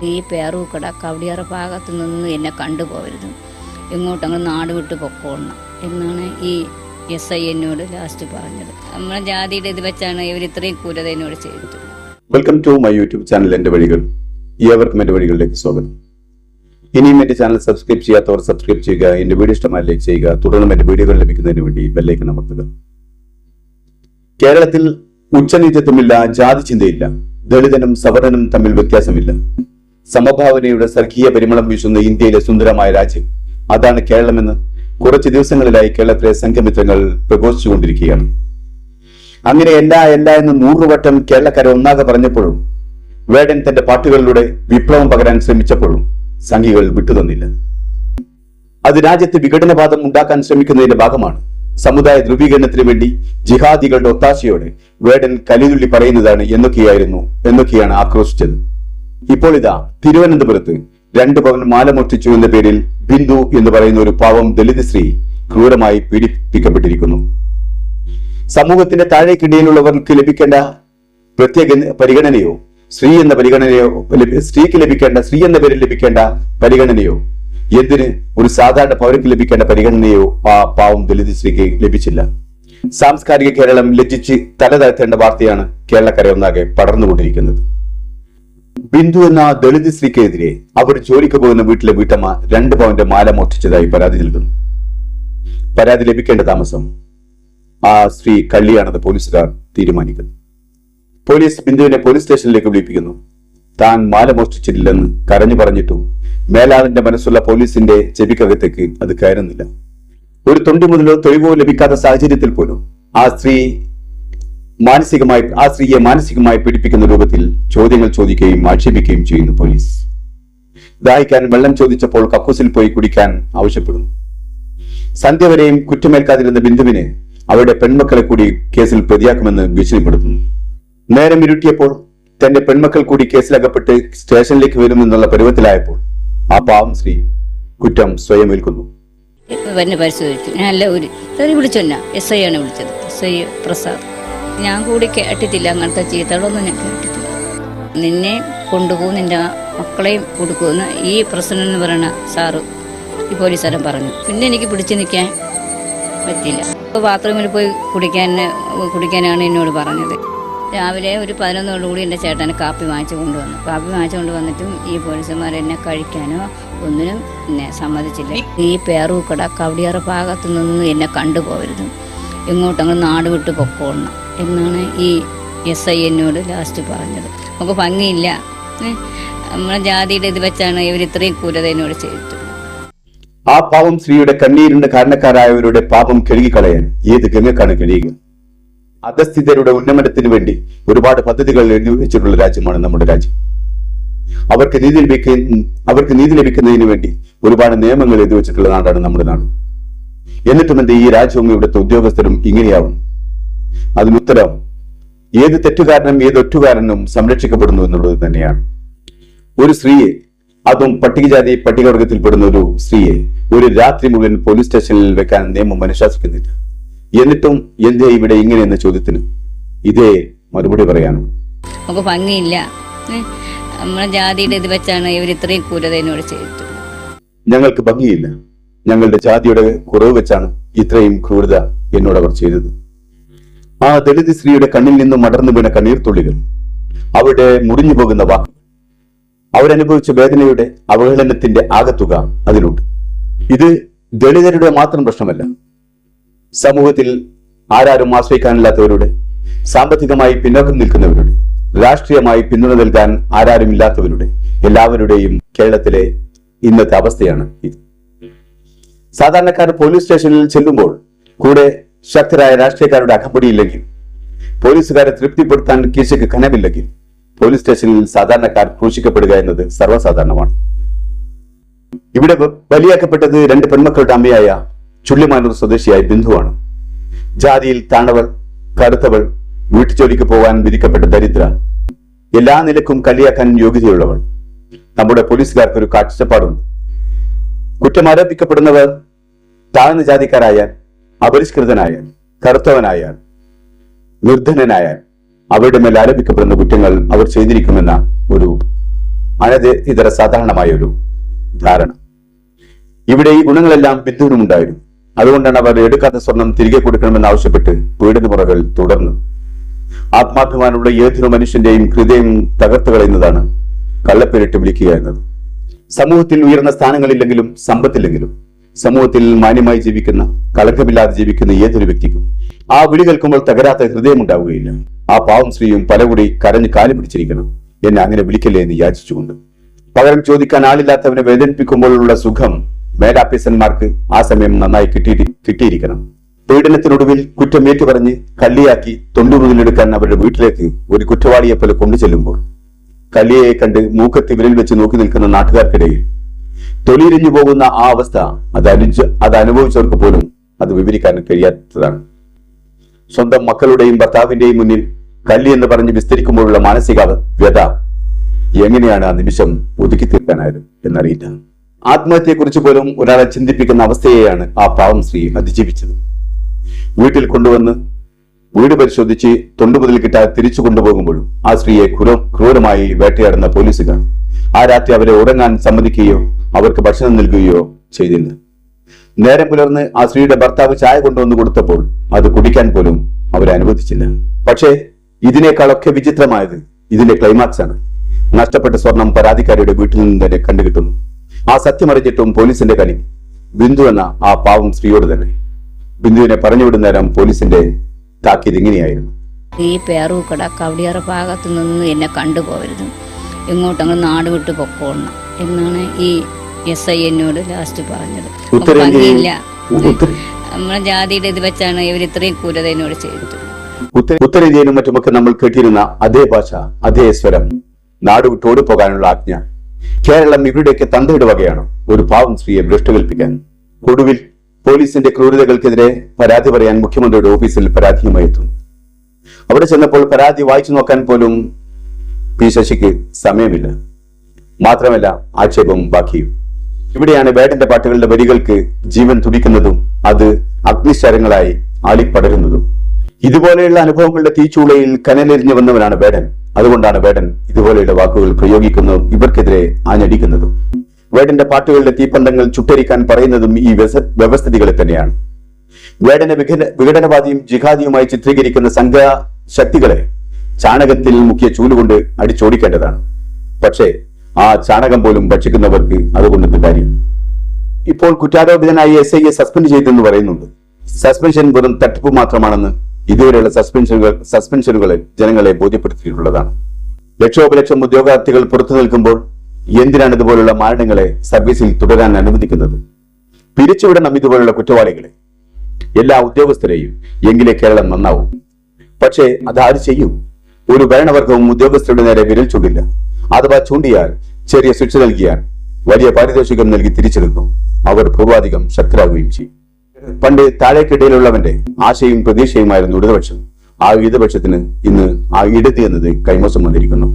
ഈ പേരൂക്കട കവടിയാറ ഭാഗത്തു നിന്ന് എന്നെ കണ്ടുപോകരുത്, ഇങ്ങോട്ടങ്ങ് നാട് വിട്ട് പൊക്കോളണം എന്നാണ് ഈ SI എന്നോട് ലാസ്റ്റ് പറഞ്ഞത്. നമ്മളെ ജാതിയുടെ ഇത് വെച്ചാണ് ഇവർ ഇത്രയും ക്രൂരത എന്നോട് ചെയ്തത്. Welcome to my YouTube channel എൻ്റെ വഴികൾ. ഏവർക്കും എൻ്റെ വഴികളിലേക്ക് സ്വാഗതം. ഇനിയും എൻ്റെ ചാനൽ സബ്സ്ക്രൈബ് ചെയ്യാത്തവർ സബ്സ്ക്രൈബ് ചെയ്യുക, എൻ്റെ വീഡിയോ ഇഷ്ടമായി ലൈക്ക് ചെയ്യുക, തുടർന്നും എൻ്റെ വീഡിയോകൾ ലഭിക്കുന്നതിന് വേണ്ടി ബെല്ലൈക്കൺ അമർത്തുക. കേരളത്തിൽ ഉച്ചനീചത്വമില്ല, ജാതി ചിന്തയില്ല, ദളിതനും സവർണനും തമ്മിൽ വ്യത്യാസമില്ല. സമഭാവനയുടെ സർഗീയ പരിമളം വീശുന്ന ഇന്ത്യയിലെ സുന്ദരമായ രാജ്യം, അതാണ് കേരളമെന്ന് കുറച്ച് ദിവസങ്ങളിലായി കേരളത്തിലെ സംഘമിത്രങ്ങൾ പ്രഘോഷിച്ചുകൊണ്ടിരിക്കുകയാണ്. അങ്ങനെ എല്ലാ എന്ന് 100 വട്ടം കേരളക്കാരെ ഒന്നാകെ പറഞ്ഞപ്പോഴും, വേടൻ തന്റെ പാട്ടുകളിലൂടെ വിപ്ലവം പകരാൻ ശ്രമിച്ചപ്പോഴും സംഘികൾ വിട്ടുതന്നില്ല. അത് രാജ്യത്ത് വിഘടനവാദം ഉണ്ടാക്കാൻ ശ്രമിക്കുന്നതിന്റെ ഭാഗമാണ്. സമുദായ ധ്രുവീകരണത്തിന് വേണ്ടി ജിഹാദികളുടെ ഒത്താശയോടെ വേടൻ കലിതുള്ളി പറയുന്നതാണ് എന്നൊക്കെയാണ് ആക്രോശിച്ചത്. ഇപ്പോൾ ഇതാ തിരുവനന്തപുരത്ത് 2 പവൻ മാല മോഷ്ടിച്ചു എന്ന പേരിൽ ബിന്ദു എന്ന് പറയുന്ന ഒരു പാവം ദളിത് സ്ത്രീ ക്രൂരമായി പീഡിപ്പിക്കപ്പെട്ടിരിക്കുന്നു. സമൂഹത്തിന്റെ താഴേക്കിടയിലുള്ളവർക്ക് ലഭിക്കേണ്ട പ്രത്യേക പരിഗണനയോ സ്ത്രീക്ക് ലഭിക്കേണ്ട സ്ത്രീ എന്ന പേരിൽ ലഭിക്കേണ്ട പരിഗണനയോ, എന്തിന് ഒരു സാധാരണ പൗരക്ക് ലഭിക്കേണ്ട പരിഗണനയോ ആ പാവം ദളിത് സ്ത്രീക്ക് ലഭിച്ചില്ല. സാംസ്കാരിക കേരളം ലജ്ജിച്ച് തല താഴ്ത്തേണ്ട വാർത്തയാണ് കേരളക്കര ഒന്നാകെ പടർന്നുകൊണ്ടിരിക്കുന്നത്. ബിന്ദു എന്ന ദളിത് സ്ത്രീക്കെതിരെ അവർ ജോലിക്ക് പോകുന്ന വീട്ടിലെ വീട്ടമ്മ 2 പവന്റെ മാല മോഷ്ടിച്ചതായി പരാതി നൽകുന്നു. പരാതി ലഭിക്കേണ്ട താമസം ആ സ്ത്രീ കള്ളിയാണെന്ന് പോലീസുകാർ തീരുമാനിക്കുന്നു. പോലീസ് ബിന്ദുവിനെ പോലീസ് സ്റ്റേഷനിലേക്ക് വിളിപ്പിക്കുന്നു. താൻ മാല മോഷ്ടിച്ചിട്ടില്ലെന്ന് കരഞ്ഞു പറഞ്ഞിട്ടും മേലാളിന്റെ മനസ്സുള്ള പോലീസിന്റെ ചെവിക്കകത്തേക്ക് അത് കയറുന്നില്ല. ഒരു തൊണ്ടി മുതലോ തൊഴിവോ ലഭിക്കാത്ത സാഹചര്യത്തിൽ പോലും ആ സ്ത്രീയെ മാനസികമായി പീഡിപ്പിക്കുന്ന രൂപത്തിൽ ചോദ്യങ്ങൾ ചോദിക്കുകയും ആക്ഷേപിക്കുകയും ചെയ്യുന്നു പോലീസ്. ദാഹിക്കാൻ വെള്ളം ചോദിച്ചപ്പോൾ കക്കൂസിൽ പോയി കുടിക്കാൻ ആവശ്യപ്പെടുന്നു. സന്ധ്യ വരെയും കുറ്റമേൽക്കാതിരുന്ന ബിന്ദുവിനെ അവരുടെ പെൺമക്കളെ കൂടി കേസിൽ പ്രതിയാക്കുമെന്ന് ഭീഷണിപ്പെടുത്തുന്നു. നേരം ഇരുട്ടിയപ്പോൾ തന്റെ പെൺമക്കൾ കൂടി കേസിലകപ്പെട്ട് സ്റ്റേഷനിലേക്ക് വരുമെന്നുള്ള പരുവത്തിലായപ്പോൾ ആ പാവം സ്ത്രീ കുറ്റം സ്വയം ഏൽക്കുന്നു. പരിശോധിച്ചു. നല്ല വിളിച്ചല്ല SI ആണ് വിളിച്ചത്, SI പ്രസാദ്. ഞാൻ കൂടി കേട്ടിട്ടില്ല, അങ്ങനത്തെ ചീത്തകളൊന്നും ഞാൻ കേട്ടിട്ടില്ല. നിന്നെ കൊണ്ടുപോകും, നിന്റെ മക്കളെയും കൊടുക്കുമെന്ന് ഈ പ്രസിഡന്റ് എന്ന് പറയുന്ന സാറ് ഈ പോലീസുകാരൻ പറഞ്ഞു. പിന്നെ എനിക്ക് പിടിച്ചു നിൽക്കാൻ പറ്റില്ല. ബാത്റൂമിൽ പോയി കുടിക്കാനാണ് എന്നോട് പറഞ്ഞത്. രാവിലെ ഒരു 11 എൻ്റെ ചേട്ടന് കാപ്പി വാങ്ങിച്ചു കൊണ്ടുവന്നിട്ടും ഈ പോലീസുമാർ എന്നെ കഴിക്കാനോ ഒന്നിനും എന്നെ സമ്മതിച്ചില്ല. ഈ പേരൂക്കട കവടിയാറ ഭാഗത്തു നിന്ന് എന്നെ കണ്ടുപോകരുത്, ഇങ്ങോട്ടങ്ങ് നാട് വിട്ട് പൊക്കോളണം എന്നാണ് ഈ SI എന്നോട് ലാസ്റ്റ് പറഞ്ഞത്. നമുക്ക് ഭംഗിയില്ല, നമ്മളെ ജാതിയുടെ ഇത് വെച്ചാണ് ഇവർ ഇത്രയും ക്രൂരത എന്നോട് ചെയ്തിട്ടുള്ളത്. ആ പാവം സ്ത്രീയുടെ കണ്ണീരിന്റെ കാരണക്കാരായവരുടെ പാപം കഴുകിക്കളയാൻ ഏത് ഗംഗക്കാണ് കഴിയുക? അധസ്ഥിതരുടെ ഉന്നമനത്തിന് വേണ്ടി ഒരുപാട് പദ്ധതികൾ എഴുതി വെച്ചിട്ടുള്ള രാജ്യമാണ് നമ്മുടെ രാജ്യം. അവർക്ക് നീതി ലഭിക്കുന്നതിന് വേണ്ടി ഒരുപാട് നിയമങ്ങൾ എഴുതി വെച്ചിട്ടുള്ള നാടാണ് നമ്മുടെ നാട്. എന്നിട്ടും എന്റെ ഈ രാജ്യവും ഇവിടുത്തെ ഉദ്യോഗസ്ഥരും ഇങ്ങനെയാവും? അതിനുത്തരം ഏത് തെറ്റുകാരനും ഏത് ഒറ്റുകാരനും സംരക്ഷിക്കപ്പെടുന്നു എന്നുള്ളത് തന്നെയാണ്. ഒരു സ്ത്രീയെ, അതും പട്ടികജാതി പട്ടികവർഗത്തിൽപ്പെടുന്ന ഒരു സ്ത്രീയെ ഒരു രാത്രി മുഴുവൻ പോലീസ് സ്റ്റേഷനിൽ വെക്കാൻ നിയമം അനുശാസിക്കുന്നില്ല. എന്നിട്ടും എന്തേ ഇവിടെ ഇങ്ങനെ എന്ന ചോദ്യത്തിന് ഇതേ മറുപടി പറയാനും നമുക്ക് ഭംഗിയില്ല, നമ്മളെ ജാതിയുടെ ഇത് വെച്ചാണ് ഇവർ ഇത്രയും ക്രൂരത എന്നോട് ചെയ്തിട്ടുള്ളത്. ഞങ്ങൾക്ക് ഭംഗിയില്ല, ഞങ്ങളുടെ ജാതിയുടെ കുറവ് വെച്ചാണ് ഇത്രയും ക്രൂരത എന്നോട് അവർ ചെയ്തത്. ആ ദളിത് സ്ത്രീയുടെ കണ്ണിൽ നിന്നും അടർന്നു വീണ കണ്ണീർത്തുള്ളികൾ, അവരുടെ മുറിഞ്ഞു പോകുന്ന വാക്കുകൾ, അവരനുഭവിച്ച വേദനയുടെ അവഹേളനത്തിന്റെ ആകത്തുക അതിലുണ്ട്. ഇത് ദളിതരുടെ മാത്രം പ്രശ്നമല്ല. സമൂഹത്തിൽ ആരാരും ആശ്രയിക്കാനില്ലാത്തവരുടെ, സാമ്പത്തികമായി പിന്നോക്കം നിൽക്കുന്നവരുടെ, രാഷ്ട്രീയമായി പിന്തുണ നൽകാൻ ആരാരുമില്ലാത്തവരുടെ എല്ലാവരുടെയും കേരളത്തിലെ ഇന്നത്തെ അവസ്ഥയാണ് ഇത്. സാധാരണക്കാർ പോലീസ് സ്റ്റേഷനിൽ ചെല്ലുമ്പോൾ കൂടെ ശക്തരായ രാഷ്ട്രീയക്കാരുടെ അകമ്പടിയില്ലെങ്കിൽ, പോലീസുകാരെ തൃപ്തിപ്പെടുത്താൻ കീശയ്ക്ക് കനമില്ലെങ്കിൽ, പോലീസ് സ്റ്റേഷനിൽ സാധാരണക്കാർ ക്രൂശിക്കപ്പെടുക എന്നത് സർവ്വസാധാരണമാണ്. ഇവിടെ ബലിയാക്കപ്പെട്ടത് 2 പെൺമക്കളുടെ അമ്മയായ ചുള്ളിമാനൂർ സ്വദേശിയായ ബിന്ദുവാണ്. ജാതിയിൽ താണവൾ, കറുത്തവൾ, വീട്ടുജോലിക്ക് പോകാൻ വിധിക്കപ്പെട്ട ദരിദ്ര, എല്ലാ നിലക്കും കലിയാക്കാൻ യോഗ്യതയുള്ളവൾ. നമ്മുടെ പോലീസുകാർക്ക് ഒരു കാഴ്ചപ്പാടുണ്ട്. കുറ്റം ആരോപിക്കപ്പെടുന്നവർ താഴ്ന്ന ജാതിക്കാരായാൽ, അപരിഷ്കൃതനായാൽ, കറുത്തവനായാൽ, നിർധനനായാൽ അവരുടെ മേൽ ആരോപിക്കപ്പെടുന്ന കുറ്റങ്ങൾ അവർ ചെയ്തിരിക്കുമെന്ന ഒരു ഇതര സാധാരണമായ ഒരു ധാരണ. ഇവിടെ ഈ ഗുണങ്ങളെല്ലാം ബിന്ദുവിനുമുണ്ടായിരുന്നു. അതുകൊണ്ടാണ് അവർ എടുക്കാത്ത സ്വർണം തിരികെ കൊടുക്കണമെന്ന് ആവശ്യപ്പെട്ട് പീഡനമുറകൾ തുടർന്നു. ആത്മാഭിമാനമുള്ള ഏതൊരു മനുഷ്യന്റെയും ഹൃദയം തകർത്തു കളയുന്നതാണ് കള്ളപ്പേരിട്ട് വിളിക്കുക എന്നത്. സമൂഹത്തിൽ ഉയർന്ന സ്ഥാനങ്ങളില്ലെങ്കിലും സമ്പത്തില്ലെങ്കിലും സമൂഹത്തിൽ മാന്യമായി ജീവിക്കുന്ന, കളങ്കമില്ലാതെ ജീവിക്കുന്ന ഏതൊരു വ്യക്തിക്കും ആ വിളി കേൾക്കുമ്പോൾ തകരാത്ത ഹൃദയമുണ്ടാവുകയില്ല. ആ പാവം സ്ത്രീയും പലകൂടി കരഞ്ഞ് കാലു പിടിച്ചിരിക്കണം, എന്നെ അങ്ങനെ വിളിക്കല്ലേ എന്ന് യാചിച്ചുകൊണ്ട്. പകരം ചോദിക്കാൻ ആളില്ലാത്തവനെ വേദനിപ്പിക്കുമ്പോഴുള്ള സുഖം മേലാഫീസന്മാർക്ക് ആ സമയം നന്നായി കിട്ടിയിരിക്കണം. പീഡനത്തിനൊടുവിൽ കുറ്റം ഏറ്റുപറഞ്ഞ് കള്ളിയാക്കി തൊണ്ടുമുതലെടുക്കാൻ അവരുടെ വീട്ടിലേക്ക് ഒരു കുറ്റവാളിയെ പോലെ കൊണ്ടുചെല്ലുമ്പോൾ കള്ളിയെ കണ്ട് മൂക്കത്തി വിരൽ വെച്ച് നോക്കി നിൽക്കുന്ന നാട്ടുകാർക്കിടയിൽ തൊലിയിരിഞ്ഞു പോകുന്ന ആ അവസ്ഥ അത് അനുഭവിച്ചവർക്ക് പോലും അത് വിവരിക്കാൻ കഴിയാത്തതാണ്. സ്വന്തം മക്കളുടെയും ഭർത്താവിന്റെയും മുന്നിൽ കല്ലി എന്ന് പറഞ്ഞ് വിസ്തരിക്കുമ്പോഴുള്ള മാനസിക വ്യത എങ്ങനെയാണ് ആ നിമിഷം ഒതുക്കി തീർക്കാനായത് എന്നറിയില്ല. ആത്മഹത്യയെക്കുറിച്ച് പോലും ഒരാളെ ചിന്തിപ്പിക്കുന്ന അവസ്ഥയെയാണ് ആ പാവം സ്ത്രീ അതിജീവിച്ചത്. വീട്ടിൽ കൊണ്ടുവന്ന് വീട് പരിശോധിച്ച് തൊണ്ടുമുതൽ കിട്ടാതെ തിരിച്ചു കൊണ്ടുപോകുമ്പോഴും ആ സ്ത്രീയെ ക്രൂരമായി വേട്ടയാടുന്ന പോലീസുകാർ ആ രാത്രി അവരെ ഉറങ്ങാൻ സമ്മതിക്കുകയോ അവർക്ക് ഭക്ഷണം നൽകുകയോ ചെയ്തില്ല. നേരം പുലർന്ന് ആ സ്ത്രീയുടെ ഭർത്താവ് ചായ കൊണ്ടുവന്ന് കൊടുത്തപ്പോൾ അത് കുടിക്കാൻ പോലും അവരെ അനുവദിച്ചില്ല. പക്ഷേ ഇതിനേക്കാളൊക്കെ വിചിത്രമായത് ഇതിന്റെ ക്ലൈമാക്സ് ആണ്. നഷ്ടപ്പെട്ട സ്വർണം പരാതിക്കാരിയുടെ വീട്ടിൽ നിന്ന് തന്നെ കണ്ടുകിട്ടുന്നു. ആ സത്യമറിഞ്ഞിട്ടും പോലീസിന്റെ കളി ബിന്ദു എന്ന ആ പാവം സ്ത്രീയോട് തന്നെ. ബിന്ദുവിനെ പറഞ്ഞുവിടുന്ന നേരം പോലീസിന്റെ താക്കീത് ഇങ്ങനെയായിരുന്നു: ഈ പേറൂക്കട കവടിയാറ ഭാഗത്തു നിന്ന് എന്നെ കണ്ടുപോകരുത്, എങ്ങോട്ടങ്ങ് നാട് വിട്ട് പൊക്കോളണം എന്നാണ് ഈ SI എന്നോട് ലാസ്റ്റ് പറഞ്ഞത്. ഭംഗിയില്ല, നമ്മളെ ജാതിയുടെ ഇത് വെച്ചാണ് ഇവർ ഇത്രയും ക്രൂരത എന്നോട് ചെയ്തത്. ഉത്തരേന്ത്യയിലും മറ്റുമൊക്കെ നമ്മൾ കേട്ടിരുന്ന അതേ ഭാഷ, അതേ സ്വരം, നാട് വിട്ടോടി പോകാനുള്ള ആജ്ഞ. കേരളം ഇവരുടെയൊക്കെ തന്തയുടെ വകയാണ് ഒരു പാവം സ്ത്രീയെ ഭ്രഷ്ടകൽപ്പിക്കാൻ. ഒടുവിൽ പോലീസിന്റെ ക്രൂരതകൾക്കെതിരെ പരാതി പറയാൻ മുഖ്യമന്ത്രിയുടെ ഓഫീസിൽ പരാതിയുമായി എത്തുന്നു. അവിടെ ചെന്നപ്പോൾ പരാതി വായിച്ചു നോക്കാൻ പോലും പി ശശിക്ക് സമയമില്ല. മാത്രമല്ല ആക്ഷേപം ബാക്കിയും. ഇവിടെയാണ് വേടന്റെ പാട്ടുകളുടെ വരികൾക്ക് ജീവൻ തുടിക്കുന്നതും അത് അഗ്നിശരങ്ങളായി ആളിപ്പടരുന്നതും. ഇതുപോലെയുള്ള അനുഭവങ്ങളുടെ തീച്ചൂളയിൽ കനലെരിഞ്ഞു വന്നവനാണ് വേടൻ. അതുകൊണ്ടാണ് വേടൻ ഇതുപോലെയുള്ള വാക്കുകൾ പ്രയോഗിക്കുന്നതും ഇവർക്കെതിരെ ആഞ്ഞടിക്കുന്നതും. വേടന്റെ പാട്ടുകളുടെ തീപ്പന്തങ്ങൾ ചുട്ടരിക്കാൻ പറയുന്നതും ഈ വ്യവസ്ഥിതികളെ തന്നെയാണ്. വേടനെ വിഘടനവാദിയും ജിഹാദിയുമായി ചിത്രീകരിക്കുന്ന സംഘശക്തികളെ ചാണകത്തിൽ മുക്കിയ ചൂലുകൊണ്ട് അടിച്ചോടിക്കേണ്ടതാണ്. പക്ഷേ ആ ചാണകം പോലും ഭക്ഷിക്കുന്നവർക്ക് അതുകൊണ്ടൊരു കാര്യം. ഇപ്പോൾ കുറ്റാരോപിതനായി SIയെ സസ്പെൻഡ് ചെയ്തെന്ന് പറയുന്നുണ്ട്. സസ്പെൻഷൻ വെറും തട്ടിപ്പ് മാത്രമാണെന്ന് ഇതുവരെയുള്ള സസ്പെൻഷനുകളെ ജനങ്ങളെ ബോധ്യപ്പെടുത്തിയിട്ടുള്ളതാണ്. ലക്ഷോപലക്ഷം ഉദ്യോഗാർത്ഥികൾ പുറത്തു നിൽക്കുമ്പോൾ എന്തിനാണ് ഇതുപോലുള്ള മാരണങ്ങളെ സർവീസിൽ തുടരാൻ അനുവദിക്കുന്നത്? പിരിച്ചുവിടണം ഇതുപോലുള്ള കുറ്റവാളികളെ, എല്ലാ ഉദ്യോഗസ്ഥരെയും. എങ്കിലേ കേരളം നന്നാവും. പക്ഷേ അതാര് ചെയ്യും? ഒരു ഭരണവർഗവും ഉദ്യോഗസ്ഥരുടെ നേരെ വിരൽ ചൂണ്ടില്ല. അഥവാ ചൂണ്ടിയാൽ ചെറിയ ശിക്ഷ നൽകിയാൽ വലിയ പാരിതോഷികം നൽകി തിരിച്ചെടുക്കും. അവർ പൂർവാധികം ശക്തരാകുകയും ചെയ്യും. പണ്ട് താഴേക്കിടയിലുള്ളവന്റെ ആശയും പ്രതീക്ഷയുമായിരുന്നു ഇടതുപക്ഷം. ആ ഇടതുപക്ഷത്തിന് ഇന്ന് ആ ഇടത് എന്നത് കൈമോശം വന്നിരിക്കുന്നു.